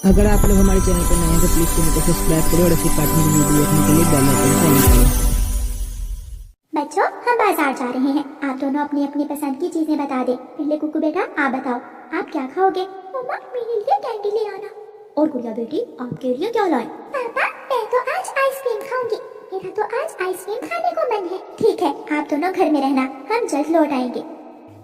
अगर आप लोग हमारे चैनल पर नए हैं तो प्लीज चैनल को सब्सक्राइब करें और ऐसी कार्टून की वीडियो देखने के लिए बेल आइकन को ऑन करें। बच्चों, हम बाजार जा रहे हैं। आप दोनों अपनी अपनी पसंद की चीजें बता दे। पहले कुकू बेटा, आप बताओ आप क्या खाओगे? मम्मा, मेरे लिए कैंडी ले आना। और गुड़िया बेटी, आपके लिए क्या लाए? पापा, मैं तो आज आइसक्रीम खाऊंगी। मेरा तो आज आइसक्रीम खाने को मन है। ठीक है, आप दोनों घर में रहना, हम जल्द लौट आएंगे।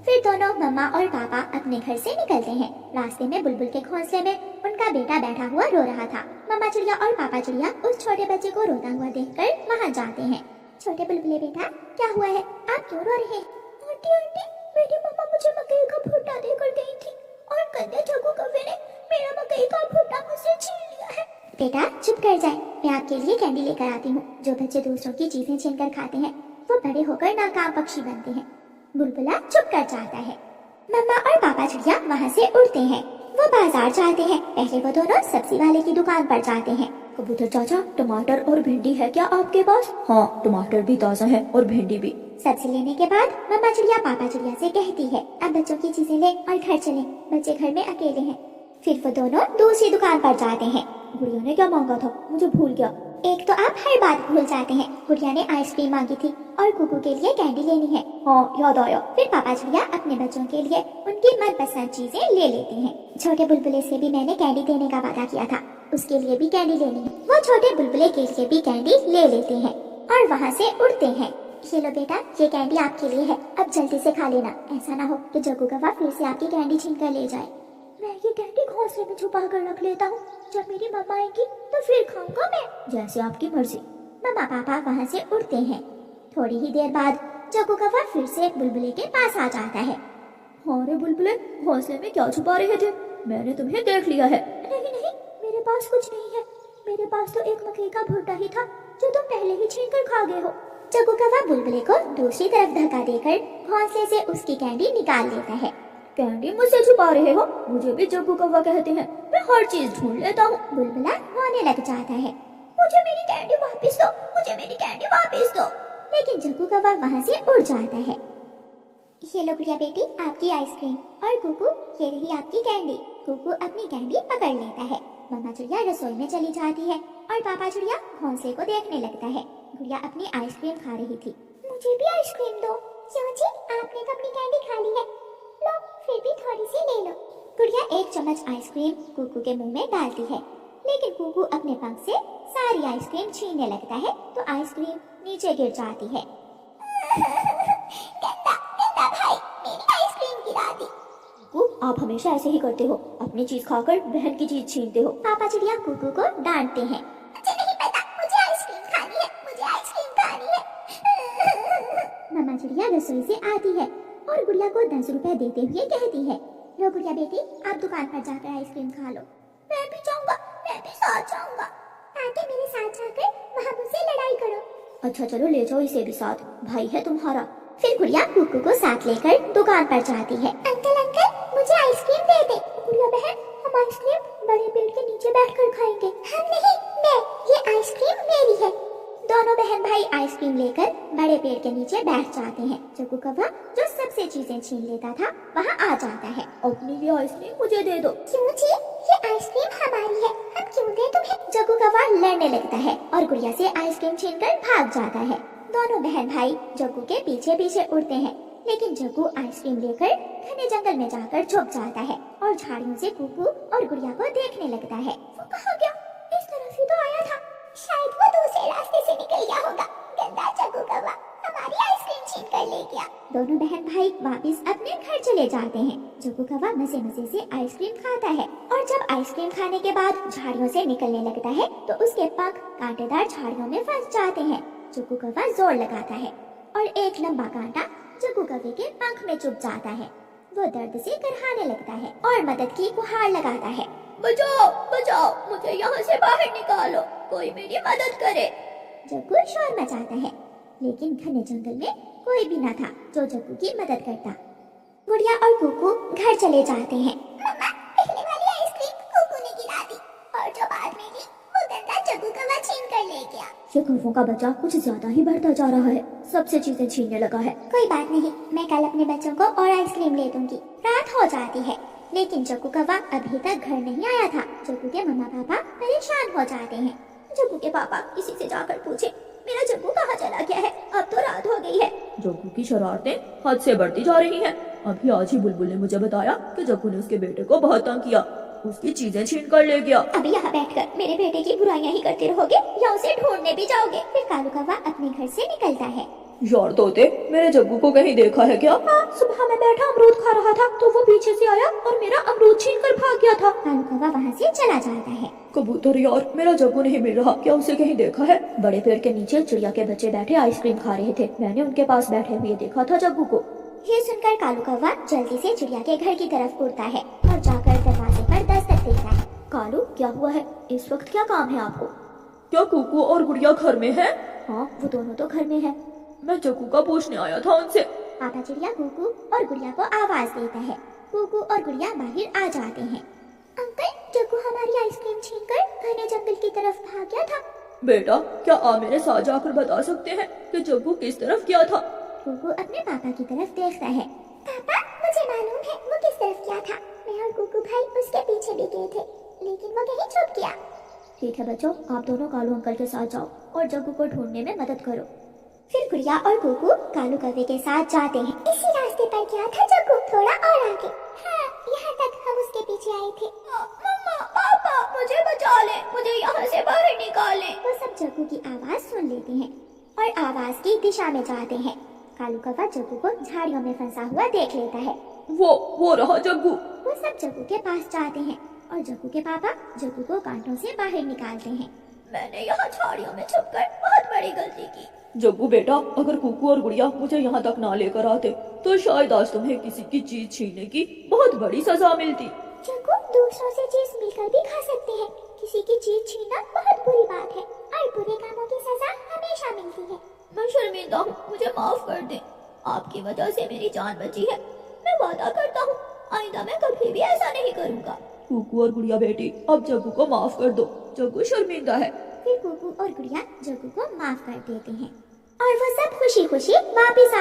फिर दोनों मम्मा और पापा अपने घर से निकलते हैं। रास्ते में बुलबुल के घोंसले में उनका बेटा बैठा हुआ रो रहा था। मम्मा चिड़िया और पापा चिड़िया उस छोटे बच्चे को रोता हुआ देखकर वहाँ जाते हैं। छोटे बुलबुले बेटा, क्या हुआ है? आप क्यों रो रहे हैं? आंटी आंटी, मेरी मम्मा मुझे मकई का भुट्टा देकर गई थी और गंदे जग्गू कौवे ने मेरा मकई का भुट्टा मुझसे छीन लिया है। बेटा चुप कर जाए, मैं आपके लिए कैंडी लेकर आती हूँ। जो बच्चे दूसरों की चीजें छीनकर खाते हैं वो बड़े होकर नाकाम पक्षी बनते हैं। बुलबुला चुप कर जाता है। मम्मा और पापा चिड़िया वहाँ से उड़ते हैं। वो बाजार जाते हैं। पहले वो दोनों सब्जी वाले की दुकान पर जाते हैं। कबूतर चाचा, टमाटर और भिंडी है क्या आपके पास? हाँ, टमाटर भी ताजा है और भिंडी भी। सब्जी लेने के बाद मम्मा चिड़िया पापा चिड़िया से कहती है, अब बच्चों की चीजें ले और घर चलें। बच्चे घर में अकेले हैं। फिर वो दोनों दूसरी दुकान पर जाते हैं। गुड़िया ने क्या मांगा था? मुझे भूल गया। एक तो आप हर बात भूल जाते हैं। गुड़िया ने आइसक्रीम मांगी थी और कुकू के लिए कैंडी लेनी है। हाँ, याद आया। फिर पापा चिड़िया अपने बच्चों के लिए उनकी मनपसंद चीजें ले लेते हैं। छोटे बुलबुले से भी मैंने कैंडी देने का वादा किया था, उसके लिए भी कैंडी लेनी है। वो छोटे बुलबुले के लिए भी कैंडी ले लेते हैं और वहाँ से उड़ते हैं। ये लो बेटा, ये कैंडी आपके लिए है, अब जल्दी से खा लेना। ऐसा ना हो कि जग्गू कौवा फिर से आपकी कैंडी छीन कर ले जाए। मैं ये कैंडी घोंसले में छुपा कर रख लेता हूँ, जब मेरी मम्मा आएगी तो फिर खाऊंगा मैं। जैसे आपकी मर्जी। मम्मा पापा वहाँ से उड़ते हैं। थोड़ी ही देर बाद जग्गू कौवा फिर से बुलबुले के पास आ जाता है। हाँ रे बुलबुले, घोंसले में क्या छुपा रहे थे? मैंने तुम्हें देख लिया है। नहीं नहीं, मेरे पास कुछ नहीं है। मेरे पास तो एक मकई का भुट्टा ही था जो तुम पहले ही छीन कर खा गए हो। जग्गू कौवा बुलबुले को दूसरी तरफ धक्का देकर घोंसले से उसकी कैंडी निकाल लेता है। कैंडी मुझसे छुपा रहे हो? मुझे भी जग्गू कौवा कहते हैं, मैं हर चीज ढूंढ लेता हूँ। बुलबुला रोने लग जाता है। मुझे मेरी कैंडी वापस दो, मुझे मेरी कैंडी वापस दो। लेकिन जग्गू कौवा वहाँ से उड़ जाता है। ये लो गुड़िया बेटी, आपकी आइसक्रीम। और कुकू, ये रही आपकी कैंडी। कुकू अपनी कैंडी पकड़ लेता है। मम्मा चिड़िया रसोई में चली जाती है और पापा चिड़िया घोंसले को देखने लगता है। गुड़िया अपनी आइसक्रीम खा रही थी। मुझे भी आइसक्रीम दो। क्यों जी, आपने तो अपनी कैंडी खा ली है। लो, फिर भी थोड़ी सी ले लो। गुड़िया एक चम्मच आइसक्रीम कुकू के मुंह में डालती है, लेकिन कुकू अपने पंख से सारी आइसक्रीम छीनने लगता है तो आइसक्रीम नीचे गिर जाती है। गंदा गंदा भाई, मेरी आइसक्रीम गिरा दी। कुकू, आप हमेशा ऐसे ही करते हो, अपनी चीज खाकर बहन की चीज छीनते हो। पापा चिड़िया कुकू को डांटते हैं। मुझे नहीं पता, मुझे आइसक्रीम खानी है, मुझे आइसक्रीम खानी है। मम्मा चिड़िया रसोई से आती है और गुड़िया को 10 रुपए देते हुए कहती है, लो गुड़िया बेटी, आप दुकान पर जाकर आइसक्रीम खा लो। मैं भी जाऊंगा, मैं भी साथ जाऊंगा। ताकि मेरे साथ जाकर वहाँ मुझसे लड़ाई करो। अच्छा चलो, ले जाओ इसे भी साथ, भाई है तुम्हारा। फिर गुड़िया कुकू को साथ लेकर दुकान पर जाती है। अंकल अंकल, मुझे आइसक्रीम दे दे। गुड़िया बहन, हम आइसक्रीम बड़े पेड़ के नीचे बैठकर खाएंगे। हम नहीं, मैं, ये आइसक्रीम मेरी है। दोनों बहन भाई आइसक्रीम लेकर बड़े पेड़ के नीचे बैठ जाते हैं। जग्गू कौवा जो सबसे चीजें छीन लेता था वहाँ आ जाता है। अपनी ये आइसक्रीम मुझे दे दो। क्यों जी, ये आइसक्रीम हमारी है, हम क्यों दे तुम्हें? जग्गू कौवा लड़ने लगता है और गुड़िया से आइसक्रीम छीनकर भाग जाता है। दोनों बहन भाई जग्गू के पीछे पीछे उड़ते हैं, लेकिन जग्गू आइसक्रीम लेकर घने जंगल में जाकर छुप जाता है और झाड़ियों से कुकू और गुड़िया को देखने लगता है। वो कहाँ गया? इस तरफ ही तो आया था। शायद वो दूसरे रास्ते से निकल गया होगा। गंदा जग्गू कौवा हमारी आइसक्रीम छीन कर ले गया। दोनों बहन भाई वापस अपने घर चले जाते हैं। जग्गू कौवा मजे मजे से आइसक्रीम खाता है और जब आइसक्रीम खाने के बाद झाड़ियों से निकलने लगता है तो उसके पंख कांटेदार झाड़ियों में फंस जाते हैं। जग्गू कौवा जोर लगाता है और एक लंबा कांटा जग्गू कौवे के पंख में चुभ जाता है। वो दर्द से करहाने लगता है और मदद की गुहार लगाता है। बचाओ बचाओ, मुझे यहाँ से बाहर निकालो, कोई मेरी मदद करे। जग्गू शोर मचाता है, लेकिन घने जंगल में कोई भी न था जो जग्गू की मदद करता। गुड़िया और कुकू घर चले जाते हैं। मम्मा, पहले वाली आइसक्रीम कुकू ने गिरा दी और जो बाद में ली वो गंदा जग्गू कौवा छीन कर ले गया। ये कौवों का बच्चा कुछ ज्यादा ही बढ़ता जा रहा है, सबसे चीजें छीनने लगा है। कोई बात नहीं, मैं कल अपने बच्चों को और आइसक्रीम ले दूंगी। रात हो जाती है। लेकिन जग्गू कौवा अभी तक घर नहीं आया था। जग्गू के मम्मा पापा परेशान हो जाते हैं। जग्गू के पापा किसी से जाकर पूछे, मेरा जग्गू कहाँ चला गया है? अब तो रात हो गई है। जग्गू की शरारतें हद से बढ़ती जा रही हैं। अभी आज ही बुलबुल ने मुझे बताया कि जग्गू ने उसके बेटे को बहुत तंग किया, उसकी चीजें छीन कर ले गया। अभी यहाँ बैठकर मेरे बेटे की बुराइयां ही करते रहोगे या उसे ढूंढने भी जाओगे? फिर कालू कौवा अपने घर से निकलता है। यार तोते, मेरे जग्गू को कहीं देखा है क्या? हाँ, सुबह मैं बैठा अमरूद खा रहा था तो वो पीछे से आया और मेरा अमरूद छीन कर भाग गया था। कालू कौवा वहाँ से चला जाता है। कबूतर यार, मेरा जग्गू नहीं मिल रहा, क्या उसे कहीं देखा है? बड़े पेड़ के नीचे चिड़िया के बच्चे बैठे आइसक्रीम खा रहे थे, मैंने उनके पास बैठे हुए देखा था जग्गू को। ये सुनकर कालू कौवा जल्दी से चिड़िया के घर की तरफ उड़ता है और जाकर दरवाजे पर दस्तक देता है। कालू, क्या हुआ है? इस वक्त क्या काम है आपको? क्या कुकू और गुड़िया घर में है? हाँ, वो दोनों तो घर में है। मैं जग्गू का पूछने आया था उनसे। पापा चिड़िया कुकू और गुड़िया को आवाज देता है। कुकू और गुड़िया बाहर आ जाते हैं। अंकल, जग्गू हमारी आइसक्रीम छीनकर घने जंगल की तरफ भाग गया था। बेटा, क्या आप मेरे साथ जाकर बता सकते हैं कि जग्गू किस तरफ गया था? कुकू अपने पापा की तरफ देखता है। पापा, मुझे मालूम है वो किस तरफ गया था। मैं और कुकू भाई उसके पीछे भी गए थे, लेकिन वो कहीं छुप गया। ठीक है बच्चों, आप दोनों कालू अंकल के साथ जाओ और जग्गू को ढूंढने में मदद करो। फिर गुड़िया और कुकू कालू कौवे के साथ जाते हैं। इसी रास्ते पर गया था जग्गू, थोड़ा और आगे। हाँ, यहाँ तक हम उसके पीछे आए थे। मम्मा, पापा, मुझे बचा ले, मुझे यहाँ से बाहर निकालें। वो सब जग्गू की आवाज सुन लेते हैं और आवाज की दिशा में जाते हैं। कालू कौवा जग्गू को झाड़ियों में फंसा हुआ देख लेता है। वो रहा जग्गू। वो सब जग्गू के पास जाते हैं और जग्गू के पापा जग्गू को कांटों से बाहर निकालते हैं। मैंने यहाँ झाड़ियों में छुपकर बहुत बड़ी गलती की। जग्गू बेटा, अगर कुकू और गुड़िया मुझे यहाँ तक ना लेकर आते तो शायद आज तुम्हें किसी की चीज छीनने की बहुत बड़ी सजा मिलती। जग्गू, दूसरों से चीज मिलकर भी खा सकते हैं। किसी की चीज छीनना बहुत बुरी बात है और बुरे कामों की सजा हमेशा मिलती है। मैं शर्मिंदा हूँ, मुझे माफ कर दे। आपकी वजह से मेरी जान बची है। मैं वादा करता हूँ आइंदा मैं कभी भी ऐसा नहीं करूँगा। कुकू और गुड़िया बेटी, अब जग्गू को माफ कर दो, जग्गू शर्मिंदा है। फिर कुकू और गुड़िया जग्गू को माफ कर देते हैं और वो सब खुशी खुशी वापस आ